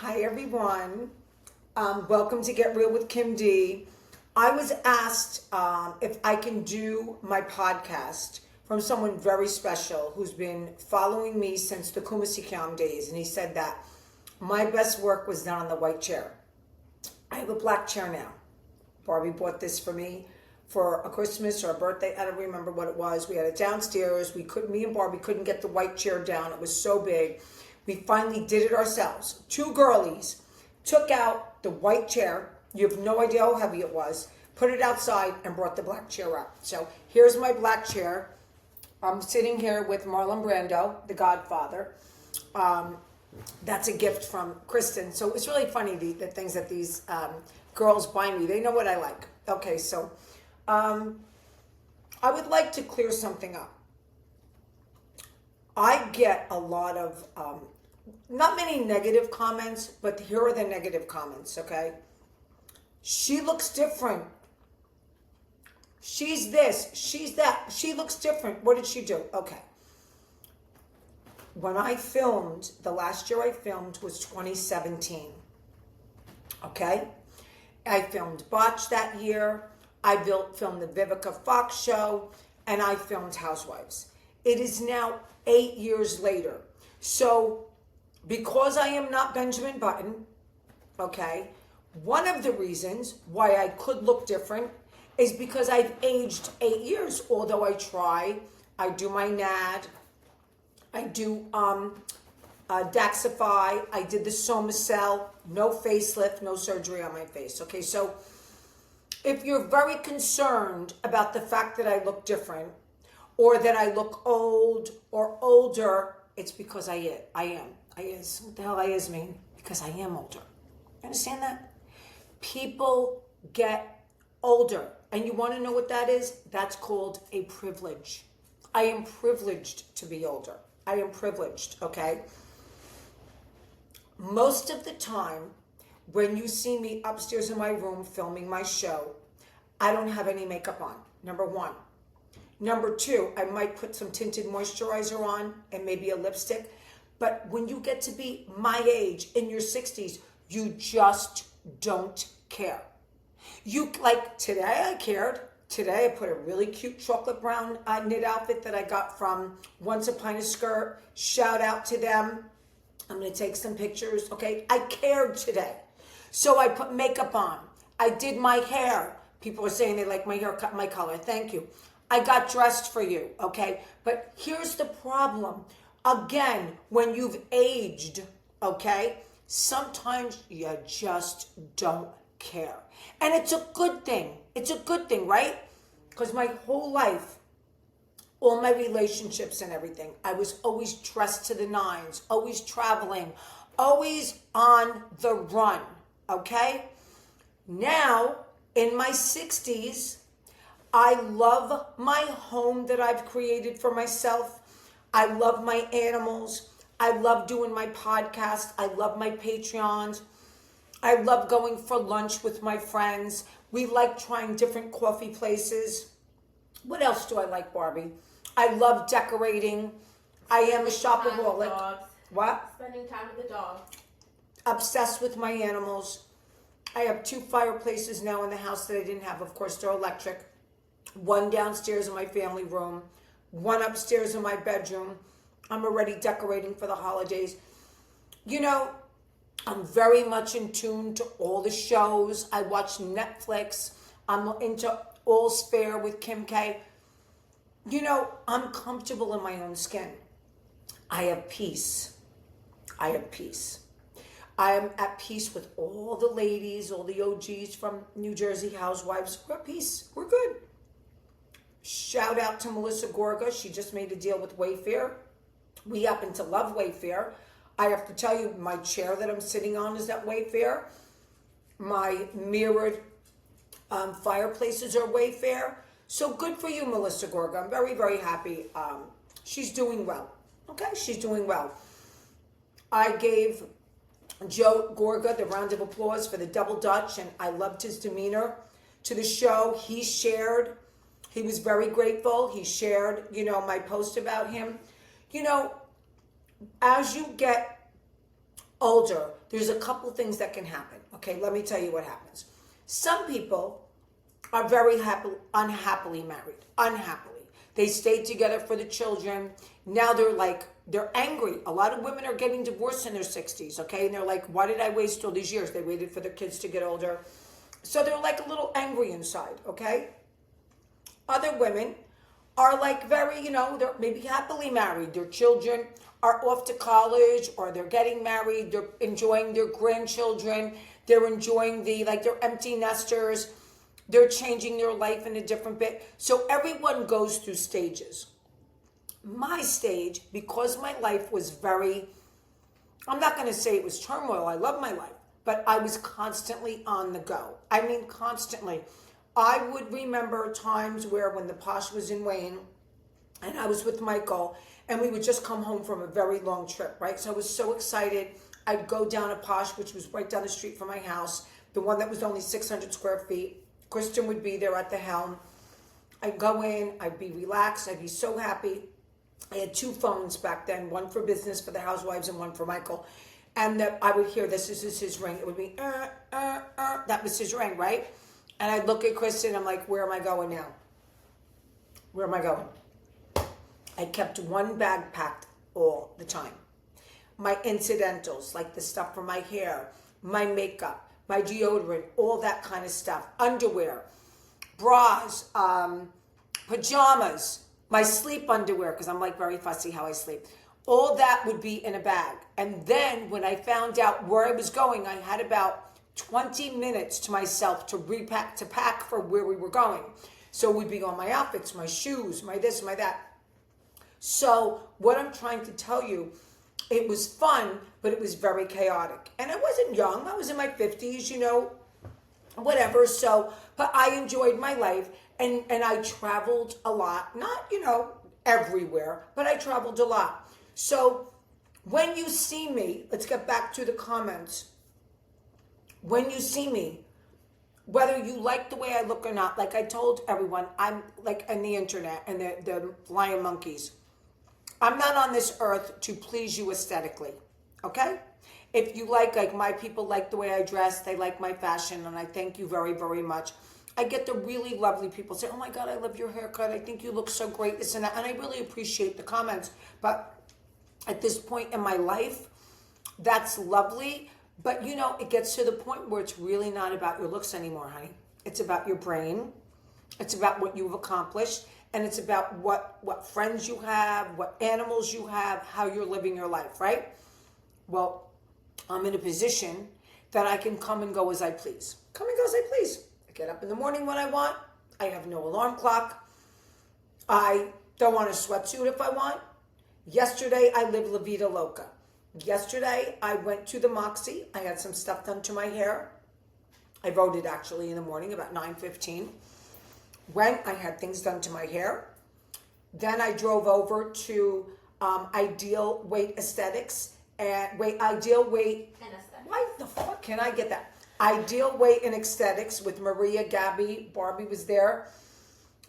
Hi everyone. Welcome to Get Real with Kim D. I was asked if I can do my podcast from someone very special who's been following me since the Kumasikyam days, and he said that my best work was done on the white chair. I have a black chair now. Barbie bought this for me for a Christmas or a birthday. I don't remember what it was. We had it downstairs. Me and Barbie couldn't get the white chair down. It was so big. We finally did it ourselves. Two girlies took out the white chair. You have no idea how heavy it was. Put it outside and brought the black chair up. So here's my black chair. I'm sitting here with Marlon Brando, the Godfather. That's a gift from Kristen. So it's really funny, the things that these girls buy me. They know what I like. Okay, so I would like to clear something up. I get a lot of, not many negative comments, but here are the negative comments, okay? She looks different. She's this, she's that. She looks different. What did she do? Okay. When I filmed, the last year I filmed was 2017. Okay? I filmed Botch that year. I filmed the Vivica Fox show, and I filmed Housewives. It is now 8 years later. So, because I am not Benjamin Button, okay, one of the reasons why I could look different is because I've aged 8 years. Although I try, I do my NAD, I do Daxify, I did the Somacell, no facelift, no surgery on my face. Okay, so if you're very concerned about the fact that I look different, or that I look old or older, it's because I am. What the hell I is mean? Because I am older. You understand that? People get older. And you want to know what that is? That's called a privilege. I am privileged to be older. I am privileged, okay? Most of the time, when you see me upstairs in my room filming my show, I don't have any makeup on, number one. Number two, I might put some tinted moisturizer on and maybe a lipstick. But when you get to be my age, in your 60s, you just don't care. Like today I cared. Today I put a really cute chocolate brown knit outfit that I got from Once a Pint of Skirt. Shout out to them. I'm going to take some pictures. Okay, I cared today. So I put makeup on. I did my hair. People are saying they like my haircut, my color. Thank you. I got dressed for you, okay? But here's the problem. Again, when you've aged, okay, sometimes you just don't care. And it's a good thing. It's a good thing, right? Because my whole life, all my relationships and everything, I was always dressed to the nines, always traveling, always on the run, okay? Now, in my 60s, I love my home that I've created for myself. I love my animals. I love doing my podcast. I love my Patreons. I love going for lunch with my friends. We like trying different coffee places. What else do I like, Barbie? I love decorating. I am a shopaholic. What? Spending time with the dog. Obsessed with my animals. I have 2 fireplaces now in the house that I didn't have. Of course, they're electric. One downstairs in my family room, one upstairs in my bedroom. I'm already decorating for the holidays. You know, I'm very much in tune to all the shows. I watch Netflix. I'm into All's Fair with Kim K. You know, I'm comfortable in my own skin. I have peace. I have peace. I am at peace with all the ladies, all the OGs from New Jersey Housewives. We're at peace. We're good. Shout out to Melissa Gorga. She just made a deal with Wayfair. We happen to love Wayfair. I have to tell you, my chair that I'm sitting on is at Wayfair. My mirrored fireplaces are Wayfair. So good for you, Melissa Gorga. I'm very, very happy. She's doing well. Okay, she's doing well. I gave Joe Gorga the round of applause for the double Dutch, and I loved his demeanor to the show. He shared. He was very grateful. He shared, my post about him. As you get older, there's a couple things that can happen. Okay, let me tell you what happens. Some people are very unhappily married, unhappily. They stayed together for the children. Now they're angry. A lot of women are getting divorced in their 60s, okay? And they're like, why did I waste all these years? They waited for their kids to get older. So they're like a little angry inside, okay? Other women are like very, they're maybe happily married. Their children are off to college or they're getting married. They're enjoying their grandchildren. They're enjoying they're empty nesters. They're changing their life in a different bit. So everyone goes through stages. My stage, because my life was I'm not going to say it was turmoil. I love my life, but I was constantly on the go. I mean, constantly. I would remember times where when the Posh was in Wayne and I was with Michael and we would just come home from a very long trip, right? So I was so excited. I'd go down to Posh, which was right down the street from my house, the one that was only 600 square feet. Kristen would be there at the helm. I'd go in, I'd be relaxed, I'd be so happy. I had 2 phones back then, one for business for the Housewives and one for Michael. And I would hear, this is his ring. It would be, that was his ring, right? And I'd look at Kristen, I'm like, where am I going now? Where am I going? I kept one bag packed all the time. My incidentals, like the stuff for my hair, my makeup, my deodorant, all that kind of stuff, underwear, bras, pajamas, my sleep underwear, because I'm like very fussy how I sleep. All that would be in a bag. And then when I found out where I was going, I had about 20 minutes to myself to pack for where we were going. So it would be on my outfits, my shoes, my this, my that. So what I'm trying to tell you, it was fun, but it was very chaotic. And I wasn't young. I was in my 50s, whatever. So, but I enjoyed my life and I traveled a lot. Not, everywhere, but I traveled a lot. So when you see me, let's get back to the comments. When you see me, whether you like the way I look or not, like I told everyone, I'm like on the internet and the flying monkeys. I'm not on this earth to please you aesthetically, okay? If you like my people like the way I dress, they like my fashion, and I thank you very, very much. I get the really lovely people say, oh my God, I love your haircut. I think you look so great, this and that. And I really appreciate the comments. But at this point in my life, that's lovely. But it gets to the point where it's really not about your looks anymore, honey. It's about your brain. It's about what you've accomplished. And it's about what friends you have, what animals you have, how you're living your life, right? Well, I'm in a position that I can come and go as I please. Come and go as I please. I get up in the morning when I want. I have no alarm clock. I throw on a sweatsuit if I want. Yesterday, I lived La Vida Loca. Yesterday, I went to the Moxie. I had some stuff done to my hair. I wrote it actually in the morning about 9:15. When I had things done to my hair. Then I drove over to Ideal Weight Aesthetics and Ideal Weight and Aesthetics. Why the fuck can I get that? Ideal Weight and Aesthetics with Maria, Gabby, Barbie was there,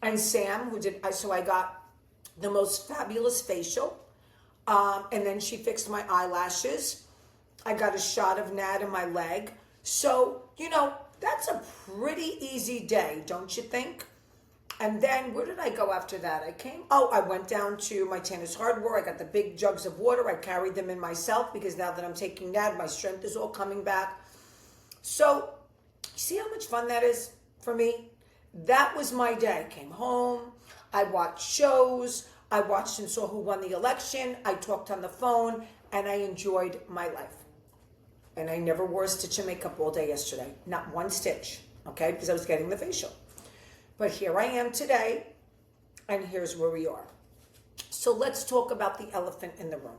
and Sam who did. So I got the most fabulous facial, and then she fixed my eyelashes. I got a shot of Nad in my leg. So that's a pretty easy day, don't you think? And then where did I go after that? I went down to my Tanner's Hardware. I got the big jugs of water. I carried them in myself because now that I'm taking that, my strength is all coming back. So, you see how much fun that is for me? That was my day. I came home. I watched shows. I watched and saw who won the election. I talked on the phone and I enjoyed my life. And I never wore a stitch of makeup all day yesterday. Not one stitch, okay? Because I was getting the facial. But here I am today, and here's where we are. So let's talk about the elephant in the room.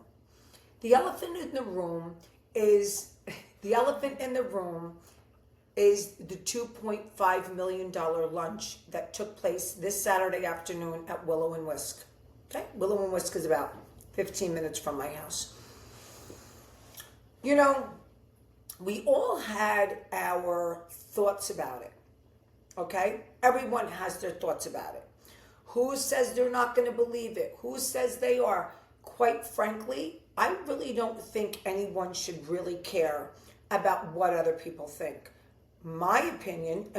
The elephant in the room is the $2.5 million lunch that took place this Saturday afternoon at Willow and Whisk. Okay, Willow and Whisk is about 15 minutes from my house. We all had our thoughts about it. Okay? Everyone has their thoughts about it. Who says they're not going to believe it? Who says they are? Quite frankly, I really don't think anyone should really care about what other people think. My opinion,